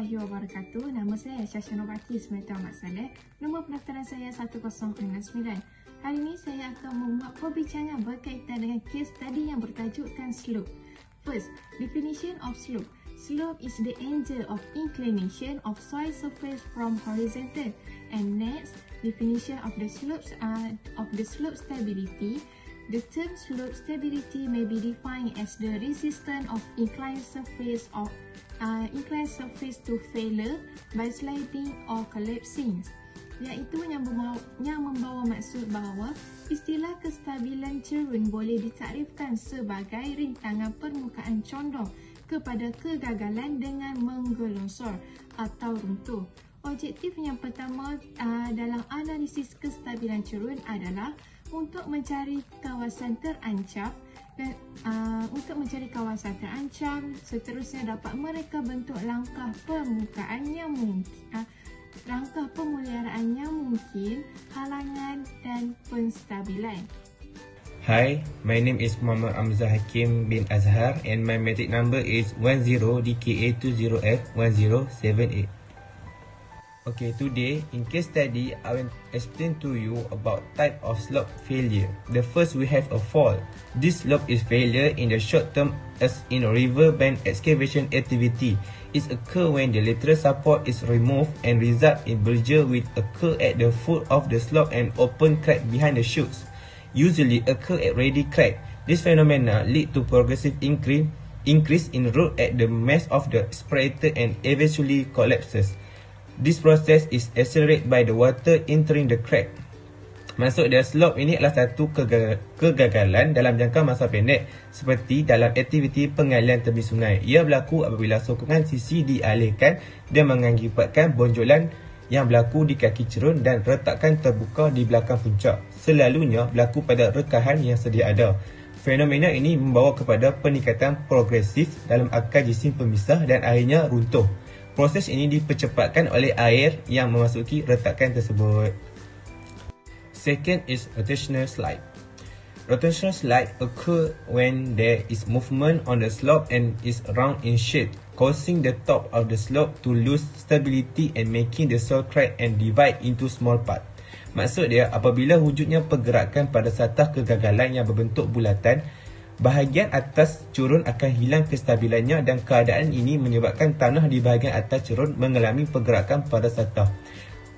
warahmatullahi wabarakatuh. Nama saya Syasha Nobati Semeta Ahmad Saleh. Nombor pendaftaran saya 1069. Hari ini saya akan membuat perbincangan berkaitan dengan case study yang bertajukkan slope. First, definition of slope. Slope is the angle of inclination of soil surface from horizontal. And next, definition of the slope stability. The term slope stability may be defined as the resistance of inclined surface to failure by sliding or collapsing, iaitu yang membawa maksud bahawa istilah kestabilan cerun boleh ditaktifkan sebagai rintangan permukaan condong kepada kegagalan dengan menggelonsor atau runtuh. Objektif yang pertama dalam analisis kestabilan cerun adalah untuk mencari kawasan terancam dan seterusnya dapat mereka bentuk langkah permukaan yang mungkin, langkah pemeliharaan yang mungkin, halangan dan penstabilan. Hi, my name is Muhammad Amzah Hakim bin Azhar and my matric number is 10DKA20F1078. Okay, today in case study, I will explain to you about type of slope failure. The first, we have a fall. This slope is failure in the short term as in river bank excavation activity. It occur when the lateral support is removed and result in bulge which occur at the foot of the slope and open crack behind the chutes. Usually occur at ready crack. This phenomena lead to progressive increase in root at the mass of the separator and eventually collapses. This process is accelerated by the water entering the crack. Maksud dia, slope ini adalah satu kegagalan dalam jangka masa pendek seperti dalam aktiviti pengalian tepi sungai. Ia berlaku apabila sokongan sisi dialihkan dan mengakibatkan bonjolan yang berlaku di kaki cerun dan retakan terbuka di belakang puncak. Selalunya berlaku pada rekahan yang sedia ada. Fenomena ini membawa kepada peningkatan progresif dalam akar jisim pemisah dan akhirnya runtuh. Proses ini dipercepatkan oleh air yang memasuki retakan tersebut. Second is rotational slide. Rotational slide occur when there is movement on the slope and is round in shape, causing the top of the slope to lose stability and making the soil crack and divide into small part. Maksud dia, apabila wujudnya pergerakan pada satah kegagalan yang berbentuk bulatan, bahagian atas cerun akan hilang kestabilannya dan keadaan ini menyebabkan tanah di bahagian atas cerun mengalami pergerakan pada satah.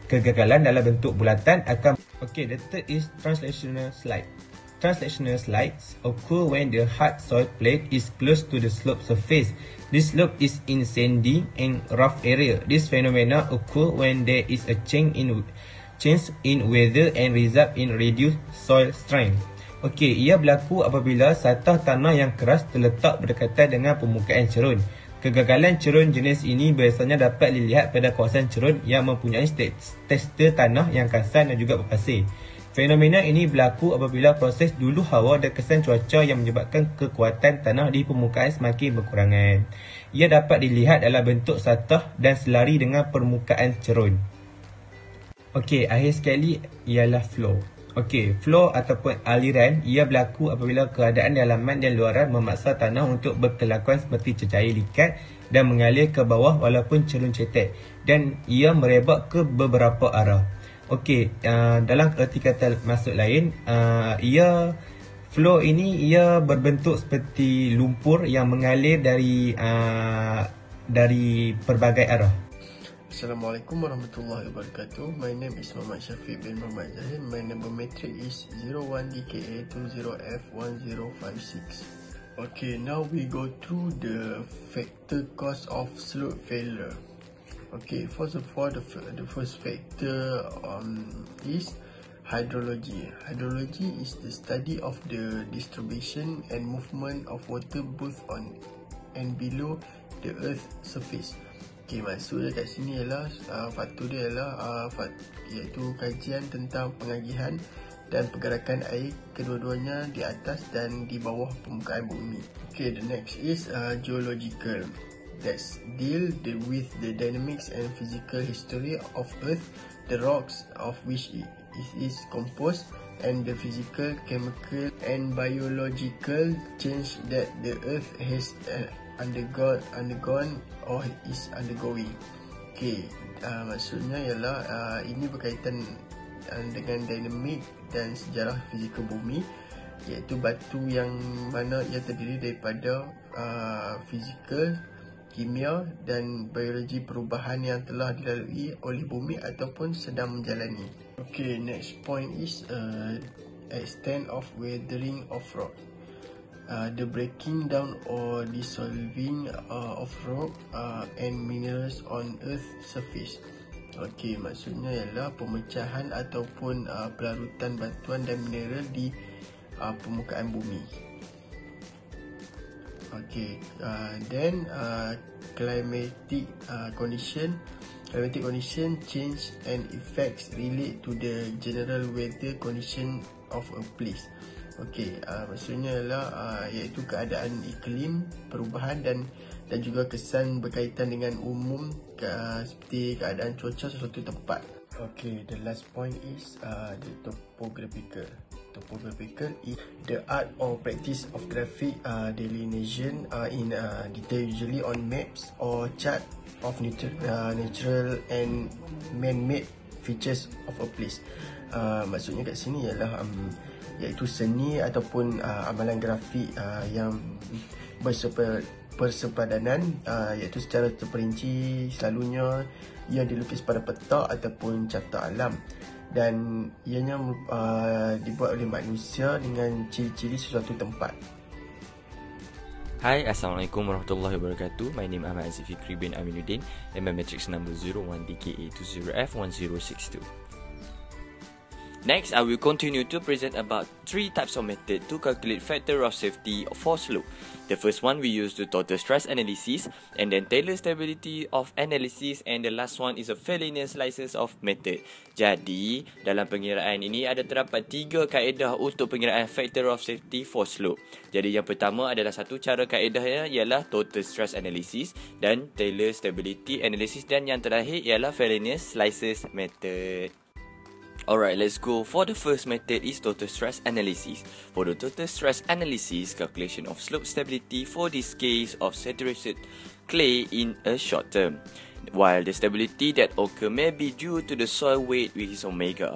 Kegagalan dalam bentuk bulatan akan... Okay, the third is translational slide. Translational slides occur when the hard soil plate is close to the slope surface. This slope is in sandy and rough area. This phenomena occur when there is a change in weather and result in reduced soil strength. Okey, ia berlaku apabila satah tanah yang keras terletak berdekatan dengan permukaan cerun. Kegagalan cerun jenis ini biasanya dapat dilihat pada kawasan cerun yang mempunyai tekstur tanah yang kasar dan juga berpasir. Fenomena ini berlaku apabila proses dulu hawa dan kesan cuaca yang menyebabkan kekuatan tanah di permukaan semakin berkurangan. Ia dapat dilihat dalam bentuk satah dan selari dengan permukaan cerun. Okey, akhir sekali ialah flow. Okey, flow ataupun aliran, ia berlaku apabila keadaan dalaman dan luaran memaksa tanah untuk berkelakuan seperti cecair likat dan mengalir ke bawah walaupun cerun cetek, dan ia merebak ke beberapa arah. Okey, dalam erti kata maksud lain, flow ini ia berbentuk seperti lumpur yang mengalir dari pelbagai arah. Assalamualaikum warahmatullahi wabarakatuh. My name is Muhammad Syafiq bin Muhammad Zahid. My number matric is 01DKA20F1056. Okay, now we go through the factor cause of slope failure. Okay, first of all, the first factor is hydrology. Hydrology is the study of the distribution and movement of water both on and below the earth surface. Okay, maksud dia kat sini ialah faktor dia ialah iaitu kajian tentang pengagihan dan pergerakan air kedua-duanya di atas dan di bawah permukaan bumi. Okay, the next is geological. That's deal with the dynamics and physical history of Earth, the rocks of which it is composed, and the physical, chemical, and biological change that the Earth has undergone or is undergoing. Okey, maksudnya ialah ini berkaitan dengan dinamik dan sejarah fizikal bumi, iaitu batu yang mana ia terdiri daripada fizikal, kimia dan biologi perubahan yang telah dilalui oleh bumi ataupun sedang menjalani. Okay, next point is extent of weathering of rock. The breaking down or dissolving of rock and minerals on earth surface. Okey, maksudnya ialah pemecahan ataupun pelarutan batuan dan mineral di permukaan bumi. Okey, then climatic condition change and effects relate to the general weather condition of a place. Okey, maksudnya ialah iaitu keadaan iklim, perubahan dan juga kesan berkaitan dengan umum seperti keadaan cuaca sesuatu tempat. Okay, the last point is the topographical. Topographical is the art or practice of graphic delineation in detail, usually on maps or chart of natural and man-made features of a place. Maksudnya kat sini ialah iaitu seni ataupun amalan grafik yang bersepadanan, iaitu secara terperinci, selalunya ia dilukis pada peta ataupun carta alam, dan ianya dibuat oleh manusia dengan ciri-ciri sesuatu tempat. Hi, Assalamualaikum warahmatullahi wabarakatuh. My name is Ahmad Aziz Fikri bin Aminuddin and my matrix number 01DKA20F1062. Next, I will continue to present about 3 types of method to calculate factor of safety for slope. The first one we use the total stress analysis, and then Taylor stability of analysis, and the last one is a failure slices of method. Jadi, dalam pengiraan ini ada terdapat 3 kaedah untuk pengiraan factor of safety for slope. Jadi yang pertama adalah satu cara kaedahnya ialah total stress analysis dan Taylor stability analysis, dan yang terakhir ialah failure slices method. Alright, let's go. For the first method is total stress analysis. For the total stress analysis, calculation of slope stability for this case of saturated clay in a short term, while the stability that occur may be due to the soil weight, which is omega.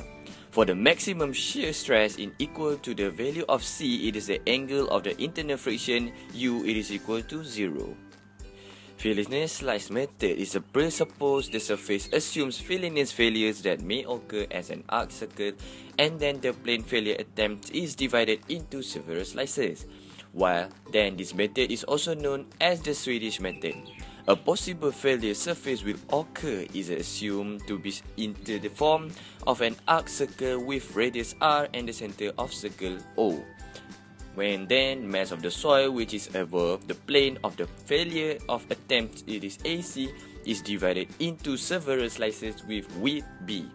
For the maximum shear stress in equal to the value of C, it is the angle of the internal friction U, it is equal to 0. Failure slice method is a presuppose the surface assumes failures that may occur as an arc circle, and then the plane failure attempt is divided into several slices. While then this method is also known as the Swedish method. A possible failure surface will occur is assumed to be into the form of an arc circle with radius R and the center of circle O. When then mass of the soil which is above the plane of the failure of attempt, it is AC, is divided into several slices with width B.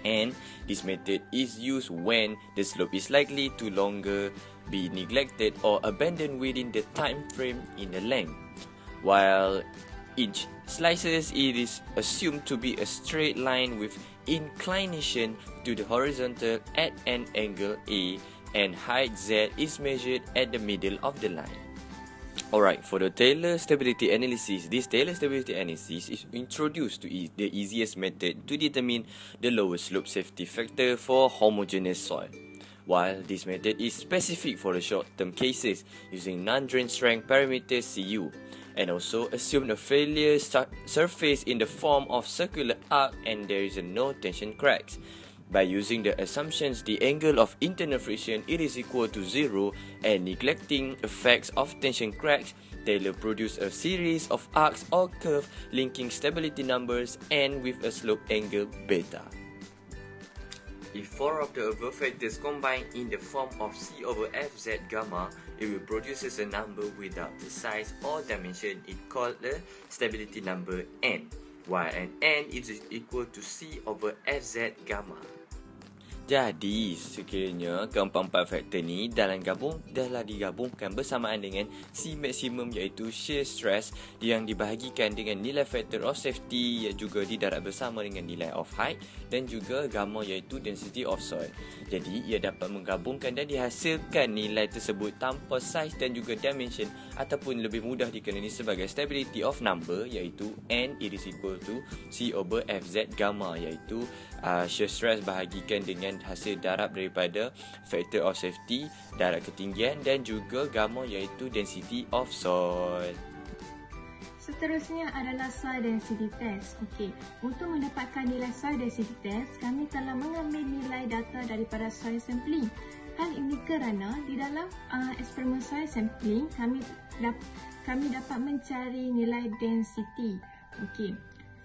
And this method is used when the slope is likely to longer be neglected or abandoned within the time frame in the length. While each slices, it is assumed to be a straight line with inclination to the horizontal at an angle A, and height Z is measured at the middle of the line. Alright, for the Taylor stability analysis, this Taylor stability analysis is introduced to the easiest method to determine the lowest slope safety factor for homogeneous soil. While this method is specific for the short-term cases using non-drain strength parameter Cu, and also assume a failure surface in the form of circular arc and there is no tension cracks. By using the assumptions the angle of internal friction it is equal to 0 and neglecting effects of tension cracks, Taylor produced a series of arcs or curves linking stability numbers and with a slope angle beta. If 4 of the above factors combine in the form of C over Fz gamma, it will produce a number without the size or dimension. It called the stability number n, while an n is equal to C over Fz gamma. Jadi, sekiranya keempat-empat faktor ni dalam dalam digabungkan bersamaan dengan C maksimum iaitu shear stress yang dibahagikan dengan nilai factor of safety yang juga didarab bersama dengan nilai of height dan juga gamma iaitu density of soil. Jadi, ia dapat menggabungkan dan dihasilkan nilai tersebut tanpa size dan juga dimension ataupun lebih mudah dikenali sebagai stability of number iaitu N is equal to C over FZ gamma iaitu shear stress bahagikan dengan hasil darab daripada factor of safety, darab ketinggian dan juga gamma iaitu density of soil. Seterusnya adalah soil density test. Okey, untuk mendapatkan nilai soil density test, kami telah mengambil nilai data daripada soil sampling. Hal ini kerana di dalam eksperimen soil sampling kami dapat mencari nilai density. Okey,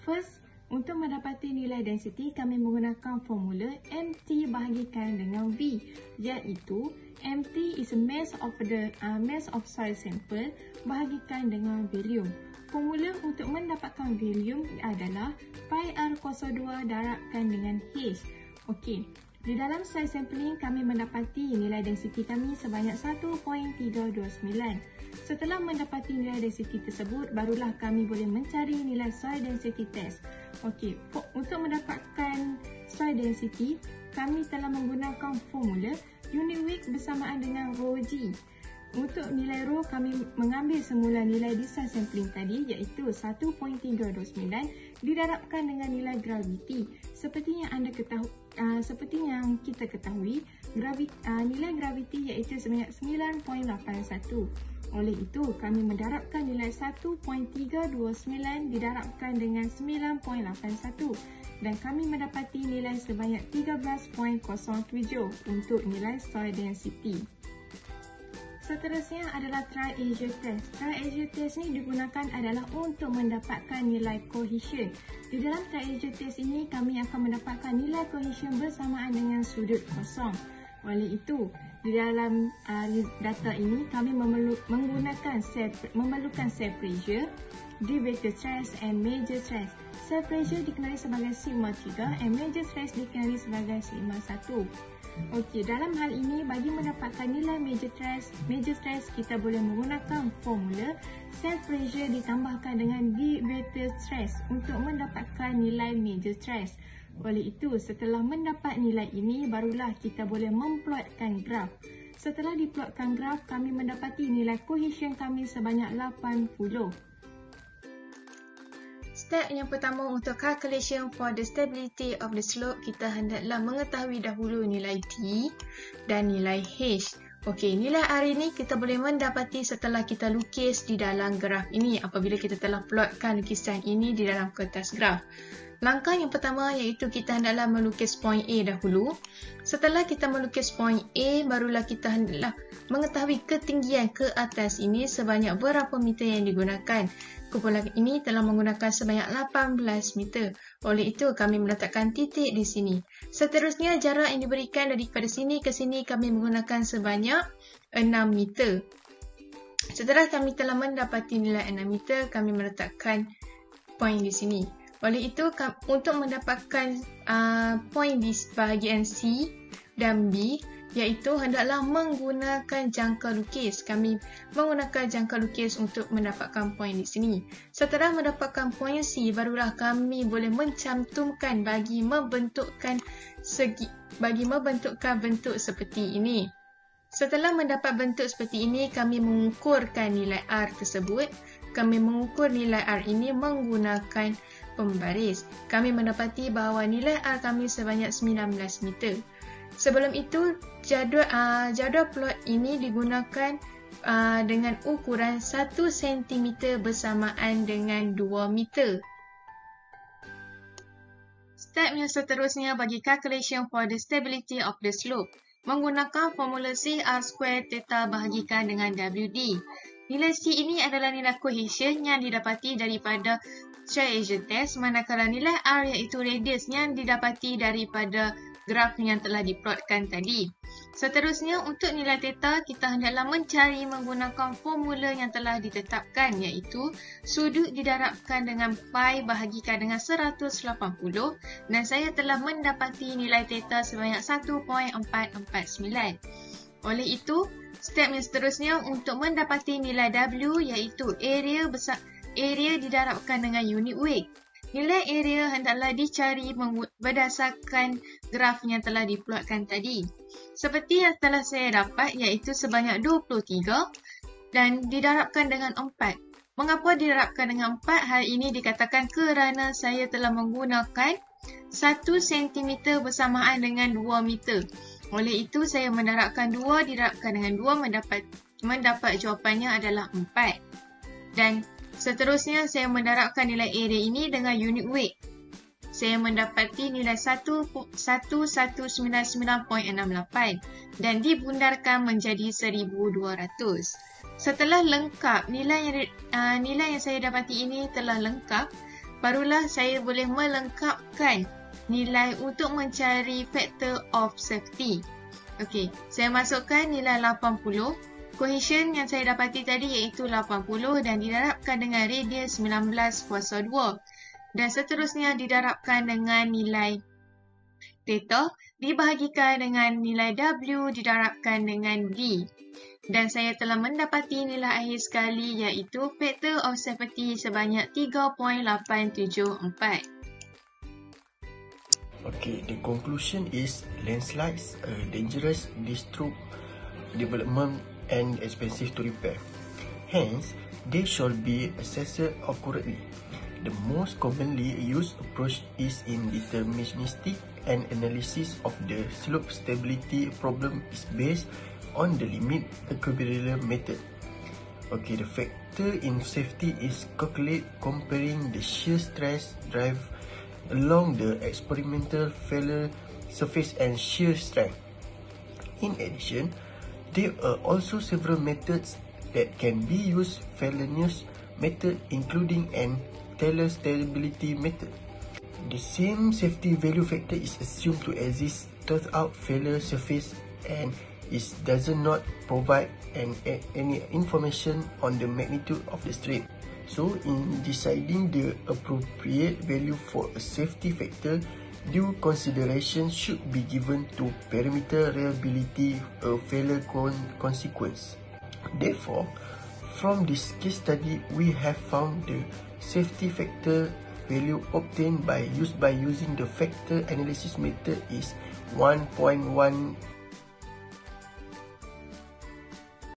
first untuk mendapati nilai density, kami menggunakan formula MT bahagikan dengan V, iaitu MT is mass of soil sample bahagikan dengan volume. Formula untuk mendapatkan volume adalah pi R02 darabkan dengan H. Okey, di dalam soil sampling kami mendapati nilai density kami sebanyak 1.329. Setelah mendapati nilai density tersebut, barulah kami boleh mencari nilai soil density test. Okey, untuk mendapatkan soil density, kami telah menggunakan formula unit weight bersamaan dengan rho G. Untuk nilai rho, kami mengambil semula nilai di soil sampling tadi iaitu 1.329 didarabkan dengan nilai graviti. Seperti yang kita ketahui, nilai graviti iaitu sebanyak 9.81. Oleh itu, kami mendarabkan nilai 1.329 didarabkan dengan 9.81 dan kami mendapati nilai sebanyak 13.07 untuk nilai soil density. Seterusnya adalah triaxial test. Triaxial test ni digunakan adalah untuk mendapatkan nilai cohesion. Di dalam triaxial test ini, kami akan mendapatkan nilai cohesion bersamaan dengan sudut kosong. Oleh itu, di dalam data ini, kami memerlukan self pressure, deviated stress and major stress. Self pressure dikenali sebagai sigma 3 and major stress dikenali sebagai sigma 1. Okey, dalam hal ini, bagi mendapatkan nilai major stress, kita boleh menggunakan formula self pressure ditambahkan dengan deviated stress untuk mendapatkan nilai major stress. Oleh itu, setelah mendapat nilai ini, barulah kita boleh memplotkan graf. Setelah diplotkan graf, kami mendapati nilai cohesion kami sebanyak 80. Step yang pertama untuk calculation for the stability of the slope, kita hendaklah mengetahui dahulu nilai T dan nilai H. Okey, nilai R ini kita boleh mendapati setelah kita lukis di dalam graf ini apabila kita telah plotkan lukisan ini di dalam kertas graf. Langkah yang pertama iaitu kita hendaklah melukis point A dahulu. Setelah kita melukis point A, barulah kita hendaklah mengetahui ketinggian ke atas ini sebanyak berapa meter yang digunakan. Kumpulan ini telah menggunakan sebanyak 18 meter. Oleh itu, kami meletakkan titik di sini. Seterusnya, jarak yang diberikan daripada sini ke sini kami menggunakan sebanyak 6 meter. Setelah kami telah mendapati nilai 6 meter, kami meletakkan point di sini. Oleh itu, untuk mendapatkan point di bahagian C dan B, iaitu hendaklah menggunakan jangka lukis. Kami menggunakan jangka lukis untuk mendapatkan point di sini. Setelah mendapatkan point C, barulah kami boleh mencantumkan bagi membentukkan bentuk seperti ini. Setelah mendapat bentuk seperti ini, kami mengukurkan nilai R tersebut. Kami mengukur nilai R ini menggunakan pembaris. Kami mendapati bahawa nilai R kami sebanyak 19 meter. Sebelum itu, jadual plot ini digunakan dengan ukuran 1 cm bersamaan dengan 2 meter. Step yang seterusnya bagi calculation for the stability of the slope. Menggunakan formula CR² theta bahagikan dengan WD. Nilai C ini adalah nilai cohesion yang didapati daripada triaxial test, manakala nilai R iaitu radius yang didapati daripada graf yang telah diplotkan tadi. Seterusnya, untuk nilai theta, kita hendaklah mencari menggunakan formula yang telah ditetapkan, iaitu sudut didarabkan dengan pi bahagikan dengan 180, dan saya telah mendapati nilai theta sebanyak 1.449. Oleh itu, step yang seterusnya untuk mendapati nilai W, iaitu area didarabkan dengan unit weight. Nilai area hendaklah dicari berdasarkan graf yang telah diplotkan tadi. Seperti yang telah saya dapat, iaitu sebanyak 23 dan didarabkan dengan 4. Mengapa didarabkan dengan 4? Hal ini dikatakan kerana saya telah menggunakan 1 cm bersamaan dengan 2 meter. Oleh itu, saya mendarabkan 2 didarabkan dengan 2 mendapat jawapannya adalah 4. Dan seterusnya, saya mendarabkan nilai area ini dengan unit weight. Saya mendapati nilai 1199.68 dan dibundarkan menjadi 1200. Setelah lengkap, nilai yang saya dapati ini telah lengkap, barulah saya boleh melengkapkan nilai untuk mencari factor of safety. Okey, saya masukkan nilai 80. Cohesion yang saya dapati tadi iaitu 80 dan didarabkan dengan radius 19 kuasa 2. Dan seterusnya didarabkan dengan nilai theta dibahagikan dengan nilai W didarabkan dengan D. Dan saya telah mendapati nilai akhir sekali iaitu factor of safety sebanyak 3.874. Okay, the conclusion is landslides a dangerous, disturbed development and expensive to repair. Hence, they should be assessed accurately. The most commonly used approach is in deterministic and analysis of the slope stability problem is based on the limit equilibrium method. Okay, the factor in safety is calculated comparing the shear stress drive along the experimental failure surface and shear strength. In addition, there are also several methods that can be used. Fellenius method, including an Taylor stability method. The same safety value factor is assumed to exist throughout failure surface and it does not provide any information on the magnitude of the strain. So, in deciding the appropriate value for a safety factor, due consideration should be given to perimeter reliability of failure consequence. Therefore, from this case study, we have found the safety factor value obtained by using the factor analysis method is 1.1